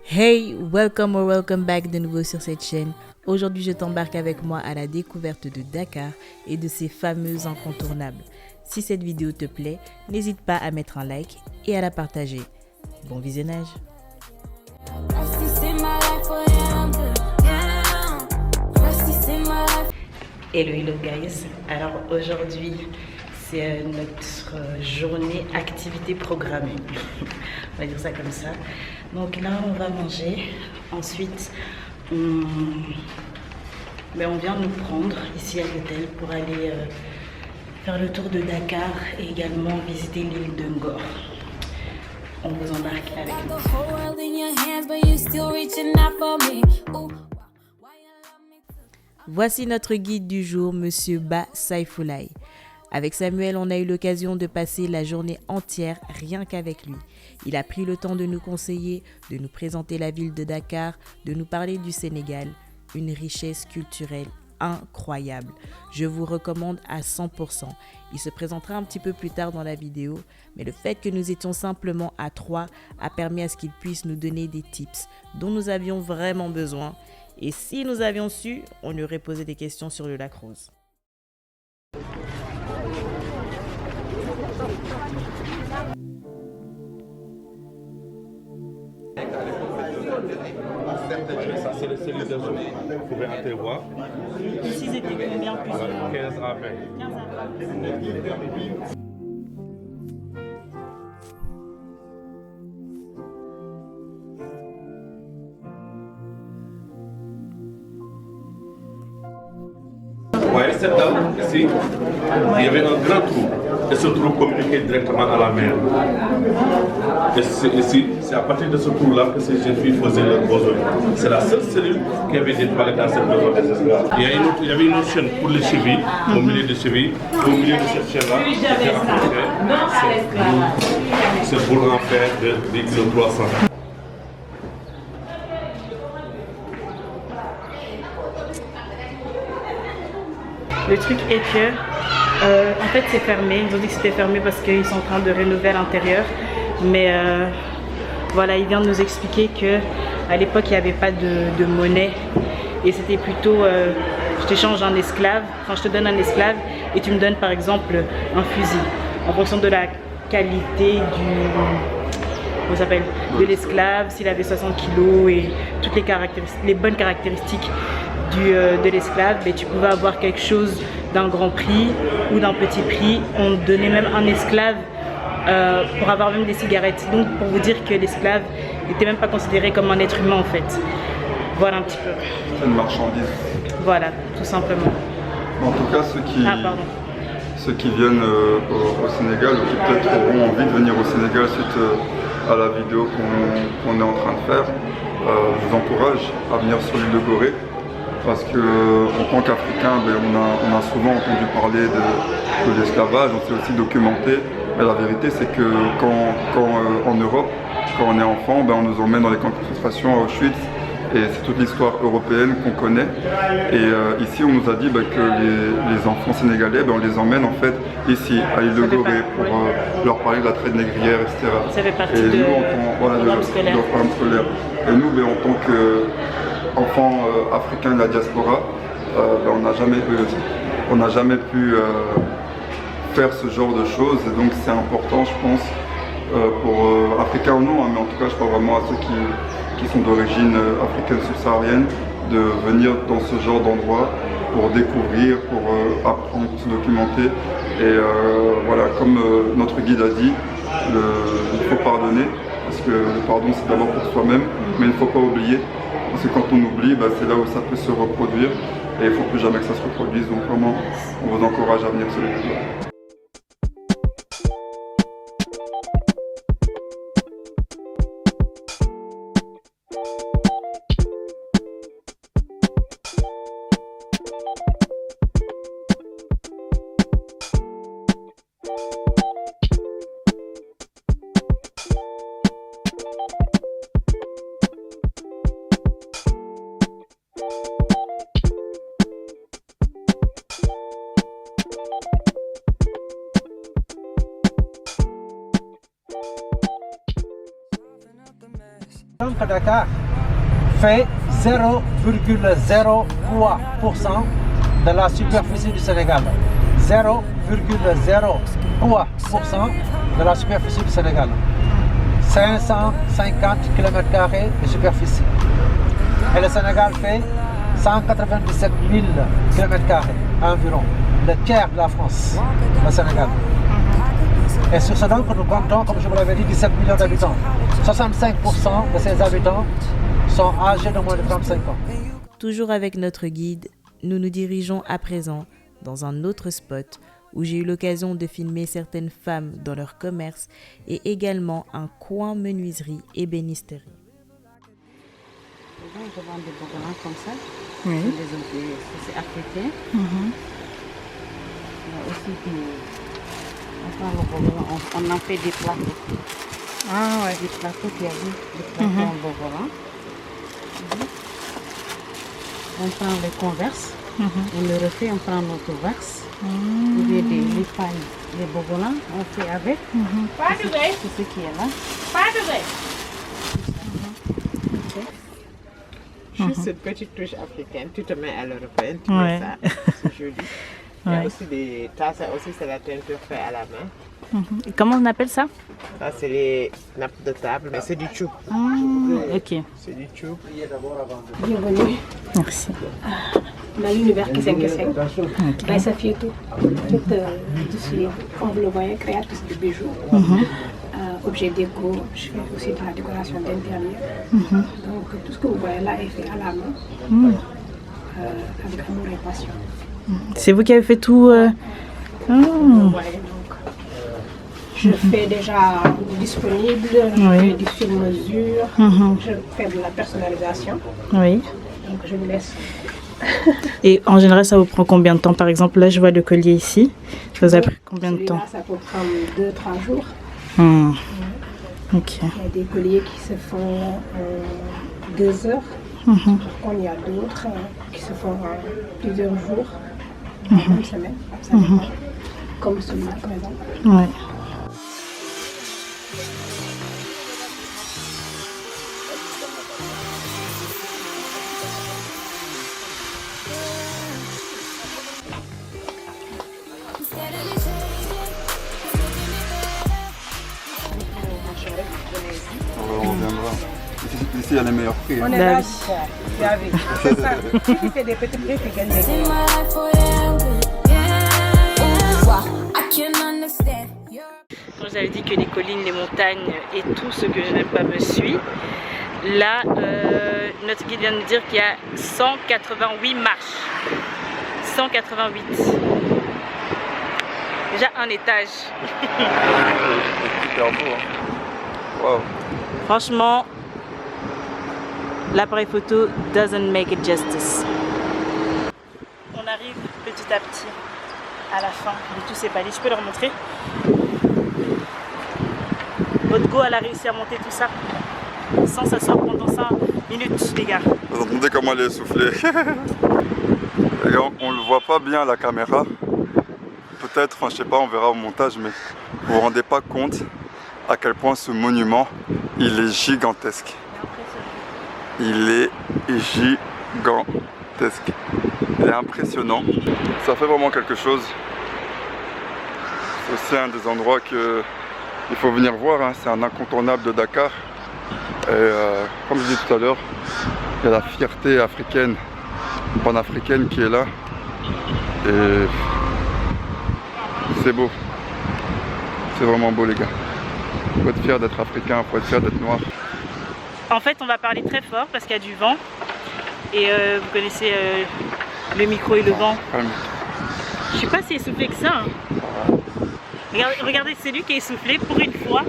Hey, welcome or welcome back de nouveau sur cette chaîne. Aujourd'hui, je t'embarque avec moi à la découverte de Dakar et de ses fameux incontournables. Si cette vidéo te plaît, n'hésite pas à mettre un like et à la partager. Bon visionnage. Hello guys, alors aujourd'hui c'est notre journée activité programmée, on va dire ça comme ça. Donc là on va manger, ensuite on vient nous prendre ici à l'hôtel pour aller faire le tour de Dakar et également visiter l'île de Ngor. On vous embarque avec nous. Voici notre guide du jour, Monsieur Ba Saifoulaye. Avec Samuel, on a eu l'occasion de passer la journée entière rien qu'avec lui. Il a pris le temps de nous conseiller, de nous présenter la ville de Dakar, de nous parler du Sénégal, une richesse culturelle incroyable. Je vous recommande à 100%. Il se présentera un petit peu plus tard dans la vidéo, mais le fait que nous étions simplement à 3 a permis à ce qu'il puisse nous donner des tips dont nous avions vraiment besoin. Et si nous avions su, on lui aurait posé des questions sur le lac rose. Ça, c'est le celui de vous. Vous pouvez entrer voir. Ici, c'était combien plus 15 à 20. 15 à 20. Vous voyez cette dame ici, il y avait un grand trou. Et ce trou communiquait directement à la mer. Et ici, c'est à partir de ce trou-là que ces jeunes filles faisaient leurs besoins. C'est la seule cellule qui avait des toilettes dans cette maison des esclaves. Il y avait une autre chaîne pour les chevilles, au milieu des chevilles. Et au milieu de cette chaîne-là, c'était accroché ce boule en fer de 10 kg 300. Le truc est que, en fait, c'est fermé. Ils ont dit que c'était fermé parce qu'ils sont en train de rénover à l'intérieur. Mais voilà, il vient de nous expliquer que à l'époque, il n'y avait pas de monnaie. Et c'était plutôt, je t'échange un esclave, enfin je te donne un esclave et tu me donnes par exemple un fusil. En fonction de la qualité de l'esclave, s'il avait 60 kilos et toutes les bonnes caractéristiques de l'esclave, mais tu pouvais avoir quelque chose d'un grand prix ou d'un petit prix. On donnait même un esclave pour avoir même des cigarettes. Donc pour vous dire que l'esclave n'était même pas considéré comme un être humain en fait. Voilà un petit peu. C'est une marchandise. Voilà, tout simplement. En tout cas, ceux qui viennent au Sénégal ou qui peut-être auront envie de venir au Sénégal suite à la vidéo qu'on est en train de faire, je vous encourage à venir sur l'île de Gorée. Parce qu'en tant qu'Africain, on a souvent entendu parler de l'esclavage, on s'est aussi documenté. Mais la vérité, c'est que en Europe, quand on est enfant, on nous emmène dans les camps de concentration à Auschwitz. Et c'est toute l'histoire européenne qu'on connaît. Et ici, on nous a dit que les enfants sénégalais, on les emmène en fait ici, à l'île de Gorée, pour leur parler de la traite négrière, etc. Ça fait partie de programme scolaire. Et nous, en tant qu'enfants africains de la diaspora, on n'a jamais pu faire ce genre de choses. Et donc c'est important, je pense, pour Africains ou non, mais en tout cas, je parle vraiment à ceux qui sont d'origine africaine subsaharienne, de venir dans ce genre d'endroit pour découvrir, pour apprendre, se documenter. Et voilà, comme notre guide a dit, il faut pardonner, parce que le pardon c'est d'abord pour soi-même, mais il ne faut pas oublier, parce que quand on oublie, c'est là où ça peut se reproduire, et il ne faut plus jamais que ça se reproduise, donc vraiment, on vous encourage à venir sur les vidéos. que Dakar fait 0,03% de la superficie du Sénégal. 0,03% de la superficie du Sénégal. 550 km² de superficie. Et le Sénégal fait 197 000 km² environ. Le tiers de la France, le Sénégal. Et sur ce donc, nous comptons, comme je vous l'avais dit, 17 millions d'habitants. 65% de ces habitants sont âgés de moins de 35 ans. Toujours avec notre guide, nous nous dirigeons à présent dans un autre spot où j'ai eu l'occasion de filmer certaines femmes dans leur commerce et également un coin menuiserie ébénisterie. Je vends des bogolans comme ça. Oui. C'est africain. Il y a aussi on en fait des plateaux. Ah ouais. Des plateaux qui arrivent, des plateaux en bogolan. On prend les converses, on le refait, on prend notre verse. Ou bien les pailles, les bogolans, on fait avec. C'est ce qui est là. Juste cette petite touche africaine, tu te mets à l'européenne, tu mets ça, c'est joli. Il y a aussi des tasses, ça aussi c'est la teinture faite à la main. Et comment on appelle ça? Ça c'est les nappes de table, mais c'est du chou. Ok. C'est du chou. Bienvenue Merci. dans l'univers qui s'inquiète. Là, ça fait tout. Tout dessus, comme vous le voyez, créatrice de bijoux. Objets déco, je fais aussi de la décoration d'intérieur. Donc tout ce que vous voyez là est fait à la main, avec amour et passion. C'est vous qui avez fait tout Vous voyez, donc, je fais déjà disponible, je fais du sur-mesure, je fais de la personnalisation. Oui. Donc je vous laisse. Et en général, ça vous prend combien de temps? Par exemple, là, je vois le collier ici. Ça vous a pris combien de temps? Ça peut prendre 2-3 jours. Ok. Il y a des colliers qui se font en 2 heures. Il y a d'autres qui se font en plusieurs jours, une semaine. Ça dépend. Comme celui-là, par exemple. Ouais. On viendra. Ici, il y a les meilleurs prix. On est là, tu as vu. C'est ça. Si tu fais des petits prix, tu gagnes des gros. Quand j'avais dit que les collines, les montagnes et tout ce que je n'aime pas me suit, là, notre guide vient de nous dire qu'il y a 188 marches. 188. Déjà un étage. C'est super beau. Hein. Wow. Franchement, l'appareil photo doesn't make it justice. On arrive petit à petit à la fin de tous ces paliers. Je peux leur montrer. Votre go, elle a réussi à monter tout ça sans s'asseoir pendant 5 minutes, les gars. Vous entendez comment elle est essoufflée. Les gars, on le voit pas bien à la caméra. Peut-être, enfin je sais pas, on verra au montage, mais vous vous rendez pas compte à quel point ce monument, il est gigantesque. Il est gigantesque. Il est impressionnant. Ça fait vraiment quelque chose. C'est aussi un des endroits qu'il faut venir voir. Hein. C'est un incontournable de Dakar. Et comme je disais tout à l'heure, il y a la fierté africaine, panafricaine qui est là. Et c'est beau. C'est vraiment beau, les gars. Faut être fier d'être africain, faut être fier d'être noir. En fait, on va parler très fort parce qu'il y a du vent. Et vous connaissez le micro et le vent. Je sais pas si essoufflé que ça. Hein. Regardez, c'est lui qui est essoufflé pour une fois.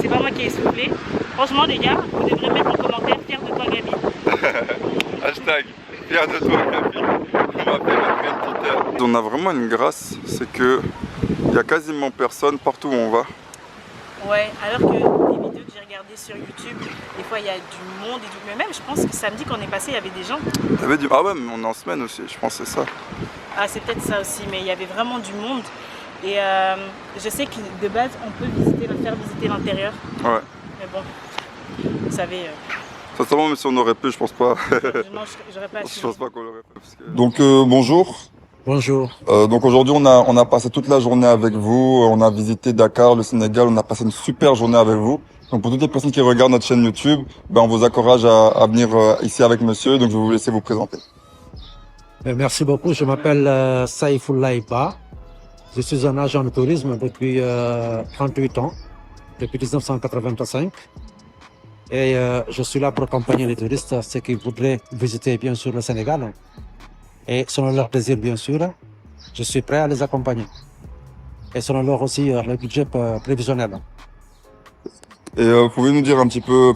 C'est pas moi qui ai essoufflé. Franchement, les gars, vous devrez mettre en commentaire fier de toi, Gabi. Hashtag fier de toi, Gabi. On a vraiment une grâce, c'est que il y a quasiment personne partout où on va. Ouais, alors que les vidéos que j'ai regardées sur YouTube, des fois il y a du monde et tout. Mais même, je pense que samedi quand on est passé, il y avait des gens. Ah ouais, mais on est en semaine aussi, je pense que c'est ça. Ah, c'est peut-être ça aussi, mais il y avait vraiment du monde. Et je sais que de base, on peut faire visiter l'intérieur. Ouais. Mais bon, vous savez, Sincèrement, mais si on aurait pu, je pense pas. Non, j'aurais pas Je pense pas qu'on l'aurait fait. Donc bonjour. Bonjour. Donc aujourd'hui, on a passé toute la journée avec vous. On a visité Dakar, le Sénégal. On a passé une super journée avec vous. Donc pour toutes les personnes qui regardent notre chaîne YouTube, on vous encourage à venir ici avec monsieur. Donc je vais vous laisser vous présenter. Merci beaucoup. Je m'appelle Saïfoulaï Ba. Je suis un agent de tourisme depuis 38 ans, depuis 1985. Et je suis là pour accompagner les touristes, ceux qui voudraient visiter bien sûr le Sénégal. Et selon leur désir bien sûr, je suis prêt à les accompagner. Et selon leur aussi le budget prévisionnel. Et pouvez nous dire un petit peu,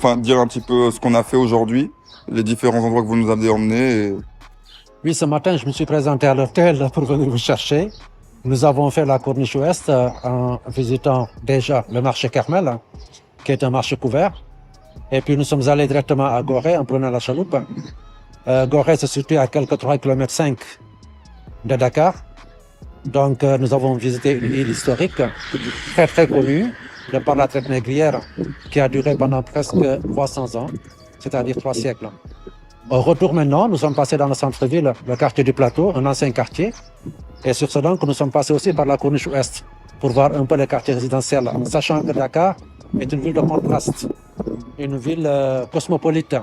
ce qu'on a fait aujourd'hui, les différents endroits que vous nous avez emmenés. Oui, ce matin, je me suis présenté à l'hôtel pour venir vous chercher. Nous avons fait la Corniche Ouest en visitant déjà le marché Kermel, qui est un marché couvert. Et puis nous sommes allés directement à Gorée en prenant la chaloupe. Gorée se situe à quelques 3,5 km de Dakar. Donc nous avons visité une île historique très très connue de par la traite négrière qui a duré pendant presque 300 ans, c'est-à-dire 3 siècles. Au retour maintenant, nous sommes passés dans le centre-ville, le quartier du Plateau, un ancien quartier. Et sur ce donc, nous sommes passés aussi par la Corniche Ouest pour voir un peu les quartiers résidentiels, en sachant que Dakar est une ville de contraste, une ville cosmopolite,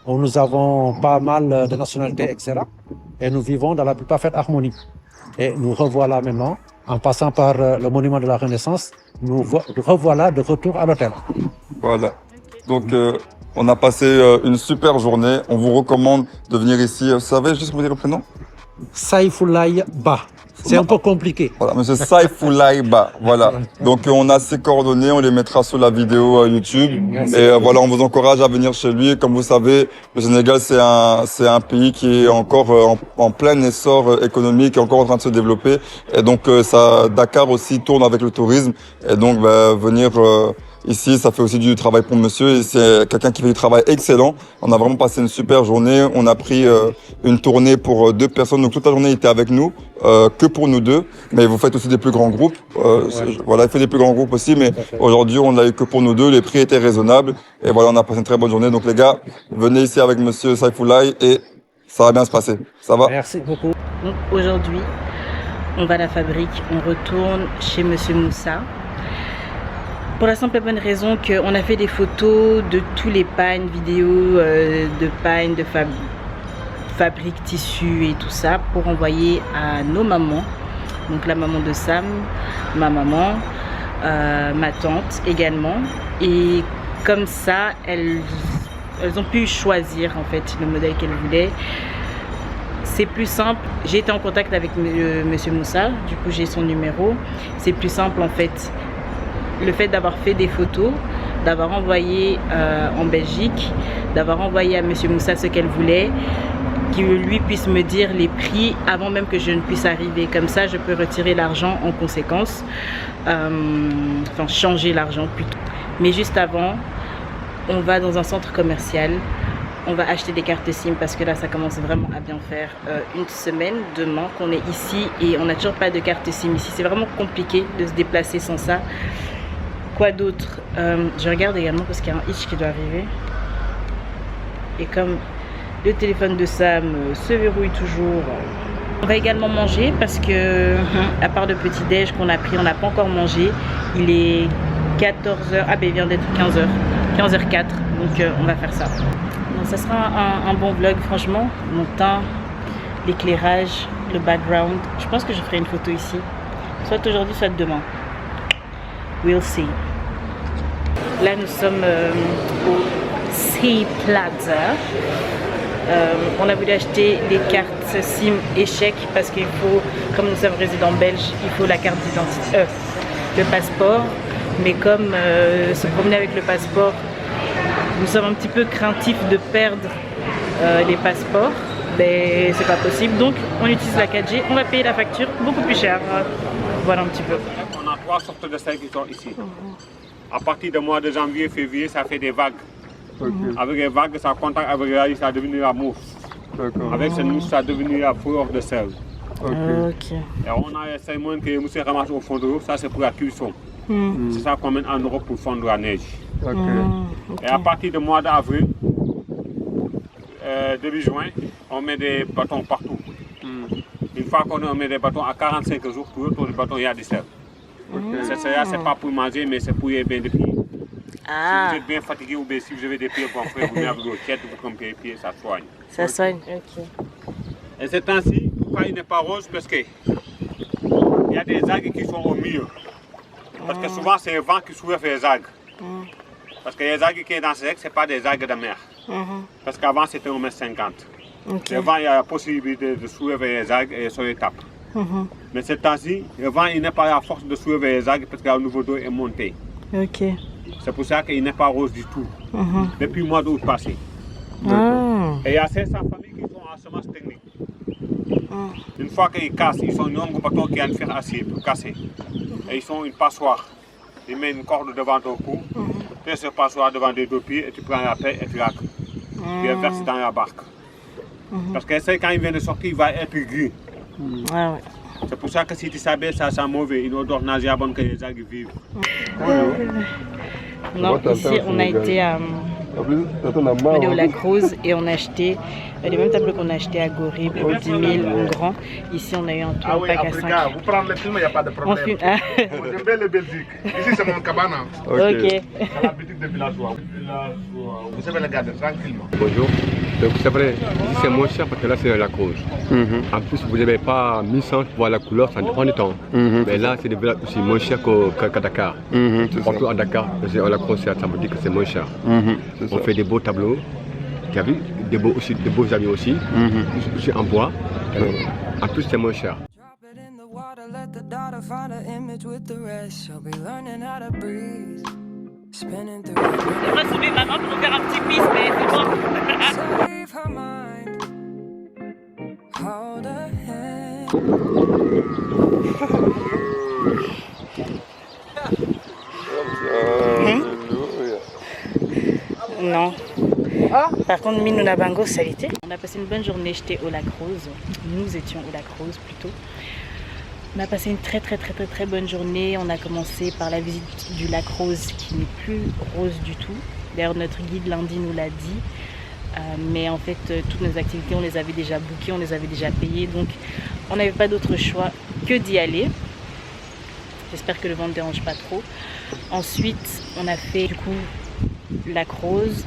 où nous avons pas mal de nationalités, etc. Et nous vivons dans la plus parfaite harmonie. Et nous revoilà maintenant, en passant par le monument de la Renaissance, nous revoilà de retour à l'hôtel. Voilà. Donc, on a passé une super journée. On vous recommande de venir ici. Vous savez juste vous dire le prénom? Saïfoulaï Ba. C'est un peu compliqué. Voilà, monsieur Saïfoulaï Ba. Voilà. Donc, on a ses coordonnées. On les mettra sur la vidéo YouTube. Merci. Et voilà, on vous encourage à venir chez lui. Comme vous savez, le Sénégal, c'est un pays qui est encore en plein essor économique, encore en train de se développer. Et donc, Dakar aussi tourne avec le tourisme. Et donc, venir ici, ça fait aussi du travail pour monsieur. Et c'est quelqu'un qui fait du travail excellent. On a vraiment passé une super journée. On a pris une tournée pour 2 personnes. Donc toute la journée, il était avec nous, que pour nous 2. Mais vous faites aussi des plus grands groupes. Voilà, il fait des plus grands groupes aussi. Mais aujourd'hui, on l'a eu que pour nous 2. Les prix étaient raisonnables. Et voilà, on a passé une très bonne journée. Donc les gars, venez ici avec monsieur Saïfoulaï et ça va bien se passer. Ça va? Merci beaucoup. Donc aujourd'hui, on va à la fabrique. On retourne chez monsieur Moussa. Pour la simple et bonne raison qu'on a fait des photos de tous les pagnes vidéo, de pagnes, de fabriques, tissus et tout ça pour envoyer à nos mamans. Donc la maman de Sam, ma maman, ma tante également. Et comme ça, elles ont pu choisir en fait le modèle qu'elles voulaient. C'est plus simple. J'ai été en contact avec monsieur Moussa, du coup j'ai son numéro. C'est plus simple en fait. Le fait d'avoir fait des photos, d'avoir envoyé en Belgique, d'avoir envoyé à monsieur Moussa ce qu'elle voulait, qu'il lui puisse me dire les prix avant même que je ne puisse arriver. Comme ça, je peux retirer l'argent en conséquence, enfin changer l'argent plutôt. Mais juste avant, on va dans un centre commercial, on va acheter des cartes SIM parce que là, ça commence vraiment à bien faire une semaine, demain qu'on est ici et on n'a toujours pas de carte SIM ici. C'est vraiment compliqué de se déplacer sans ça. Quoi d'autre? Je regarde également parce qu'il y a un hitch qui doit arriver. Et comme le téléphone de Sam se verrouille toujours, on va également manger parce que, à part le petit déj qu'on a pris, on n'a pas encore mangé. Il est 14h, ah ben il vient d'être 15h, 15h04, donc on va faire ça. Donc ça sera un bon vlog franchement. Mon teint, l'éclairage, le background. Je pense que je ferai une photo ici, soit aujourd'hui, soit demain. We'll see. Là, nous sommes au Sea Plaza. On a voulu acheter des cartes SIM et chèques parce qu'il faut, comme nous sommes résidents belges, il faut la carte d'identité, le passeport. Mais comme se promener avec le passeport, nous sommes un petit peu craintifs de perdre les passeports. Mais c'est pas possible. Donc, on utilise la 4G. On va payer la facture beaucoup plus cher. Voilà un petit peu. On a 3 sortes de sacs qui sont ici. À partir du mois de janvier, février, ça fait des vagues. Avec les vagues, ça contacte avec la ça devient la mousse. Avec cette mousse, ça devient la fleur de sel. Et on a les salmons que les mousses ramassent au fond de l'eau, ça c'est pour la cuisson. C'est ça qu'on mène en Europe pour fondre la neige. Et à partir du mois d'avril, début juin, on met des bâtons partout. Une fois qu'on met des bâtons à 45 jours, tout autour du bâton, il y a du sel. Cette céréale, ce n'est pas pour manger, mais c'est pour y bain de pied. Si vous êtes bien fatigué ou bien si vous avez des pieds gonflés, vous mettez avec vos têtes, vous comptez les pieds, ça soigne. Ça soigne, ok. Et ce temps-ci, pourquoi il n'est pas rose? Parce qu'il y a des algues qui sont au milieu. Parce que souvent, c'est le vent qui soulève les algues. Parce que les algues qui sont dans ce lac, ce n'est pas des algues de mer. Parce qu'avant, c'était 1,50 m. Le vent, il y a la possibilité de soulever les algues et sur les tape. Mais ce temps-ci, le vent il n'est pas à force de soulever les algues parce que le niveau d'eau est monté. C'est pour ça qu'il n'est pas rose du tout. Depuis le mois d'août passé. Et il y a 500 familles qui sont en semence technique. Une fois qu'ils cassent, ils sont un bâton qui a une fer acier pour casser. Et ils sont une passoire. Ils mettent une corde devant ton cou, tu fais ce passoire devant tes deux pieds et tu prends la paix et tu la tu verses dans la barque. Parce que quand il vient de sortir, il va être gris. C'est pour ça que si tu s'appelles, ça sent mauvais. Il odeur nauséabonde que les algues vivent. Non, ici on a été au Lac Rose et on a acheté les mêmes tableaux qu'on a acheté à Gorée pour 10 000 en grand. Ici on a eu un tout pack à 5. Vous prenez le film, il n'y a pas de problème. Je vais le Belgique. Ici c'est mon cabana. Ok. C'est la boutique de villageois. Vous savez le garder tranquillement. Bonjour. Donc c'est vrai, c'est moins cher parce que là c'est un Lac Rose. En plus vous n'avez pas mis sans pour voir la couleur, ça dépend du temps. Mais là c'est des villages aussi moins cher qu'à Dakar. Partout à Dakar, un Lac Rose, ça veut dire que c'est moins cher. On fait des beaux tableaux, tu as vu, des beaux amis aussi, aussi en bois. En plus c'est moins cher. Je devrais soulever ma main pour faire un petit quiz, mais c'est bon. Non. Par contre, Minouna Bango, ça l'était. On a passé une bonne journée, j'étais au Lac Rose. Nous étions au Lac Rose plutôt. On a passé une très bonne journée. On a commencé par la visite du Lac Rose qui n'est plus rose du tout. D'ailleurs notre guide lundi nous l'a dit. Mais en fait toutes nos activités on les avait déjà bookées, on les avait déjà payées. Donc on n'avait pas d'autre choix que d'y aller. J'espère que le vent ne dérange pas trop. Ensuite on a fait du coup Lac Rose.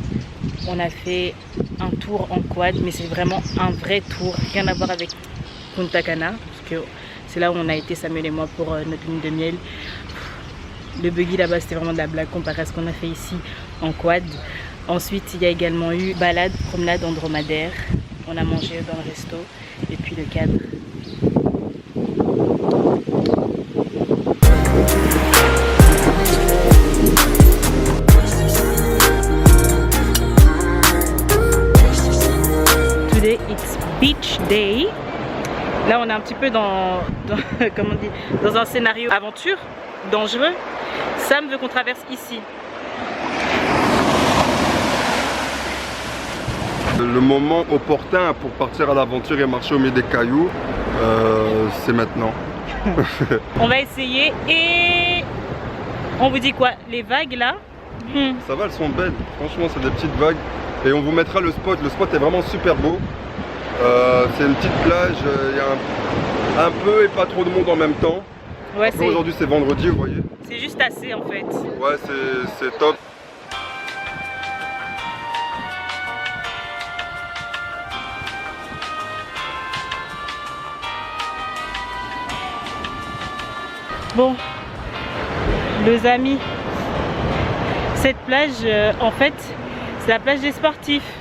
On a fait un tour en quad, mais c'est vraiment un vrai tour. Rien à voir avec Punta Cana. Parce que c'est là où on a été, Samuel et moi, pour notre lune de miel. Le buggy là-bas, c'était vraiment de la blague comparé à ce qu'on a fait ici en quad. Ensuite, il y a également eu balade, promenade en dromadaire. On a mangé dans le resto. Et puis le cadre. Today, it's beach day. Là, on est un petit peu comment on dit, dans un scénario aventure, dangereux. Sam veut qu'on traverse ici. Le moment opportun pour partir à l'aventure et marcher au milieu des cailloux, c'est maintenant. On va essayer et on vous dit quoi? Les vagues là Ça va, elles sont belles. Franchement, c'est des petites vagues. Et on vous mettra le spot. Le spot est vraiment super beau. C'est une petite plage, il y a un peu et pas trop de monde en même temps. Ouais, aujourd'hui c'est vendredi, vous voyez. C'est juste assez en fait. Ouais, c'est top. Bon, les amis, cette plage, en fait, c'est la plage des sportifs.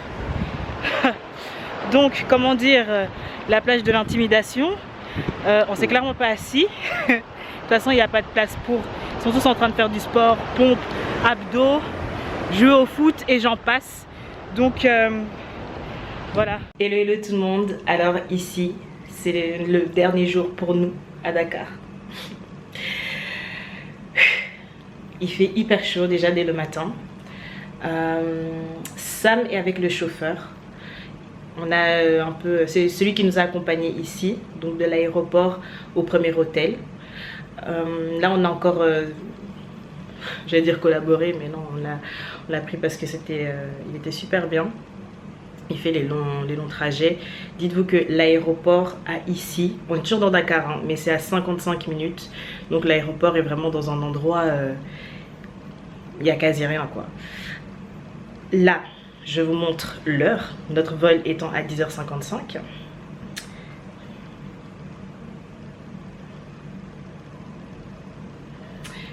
Donc, comment dire, la plage de l'intimidation. On s'est clairement pas assis. De toute façon, il n'y a pas de place pour. Ils sont tous en train de faire du sport, pompe, abdos, jouer au foot et j'en passe. Donc, voilà. Hello tout le monde. Alors ici, c'est le dernier jour pour nous à Dakar. Il fait hyper chaud déjà dès le matin. Sam est avec le chauffeur. On a un peu, c'est celui qui nous a accompagnés ici, donc de l'aéroport au premier hôtel. Là on a encore, j'allais dire collaboré, mais non, on l'a pris parce que il était super bien. il fait les longs trajets. Dites-vous que l'aéroport ici, on est toujours dans Dakar, hein, mais c'est à 55 minutes. Donc l'aéroport est vraiment dans un endroit, il n'y a quasi rien quoi. Là, je vous montre l'heure, notre vol étant à 10h55.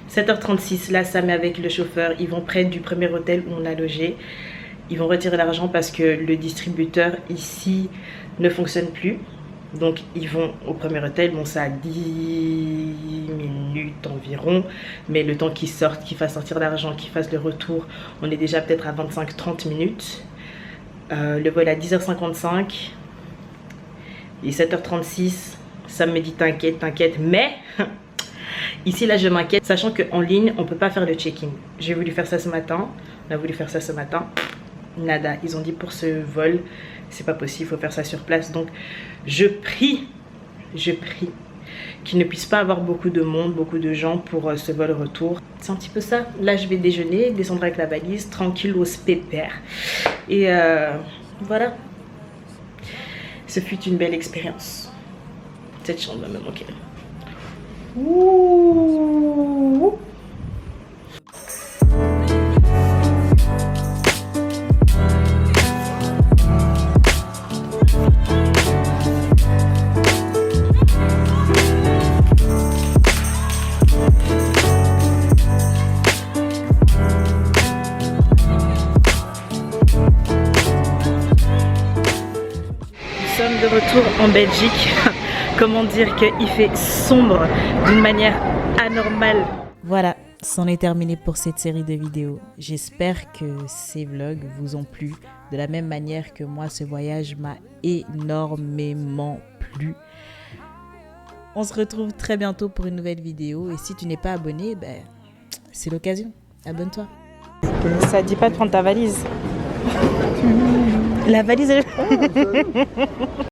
« 7h36, là Sam est avec le chauffeur, ils vont près du premier hôtel où on a logé. Ils vont retirer l'argent parce que le distributeur ici ne fonctionne plus. Donc ils vont au premier hôtel, bon ça a 10 minutes environ. Mais le temps qu'ils sortent, qu'ils fassent sortir l'argent, qu'ils fassent le retour, on est déjà peut-être à 25-30 minutes. Le vol à 10h55. Il est 7h36. Sam me dit t'inquiète, t'inquiète. Mais ici là je m'inquiète, sachant qu'en ligne on peut pas faire le check-in. J'ai voulu faire ça ce matin, on a voulu faire ça ce matin. Nada, ils ont dit pour ce vol c'est pas possible, il faut faire ça sur place. Donc je prie qu'il ne puisse pas avoir beaucoup de monde, beaucoup de gens pour ce vol retour. C'est un petit peu ça. Là je vais déjeuner, descendre avec la valise, tranquille au pépère. Et voilà, ce fut une belle expérience. Cette chambre va me manquer. Ouh. De retour en Belgique. Comment dire qu'il fait sombre d'une manière anormale. Voilà, c'en est terminé pour cette série de vidéos. J'espère que ces vlogs vous ont plu. De la même manière que moi, ce voyage m'a énormément plu. On se retrouve très bientôt pour une nouvelle vidéo. Et si tu n'es pas abonné, ben, c'est l'occasion. Abonne-toi. Ça dit pas de prendre ta valise. La valise, elle...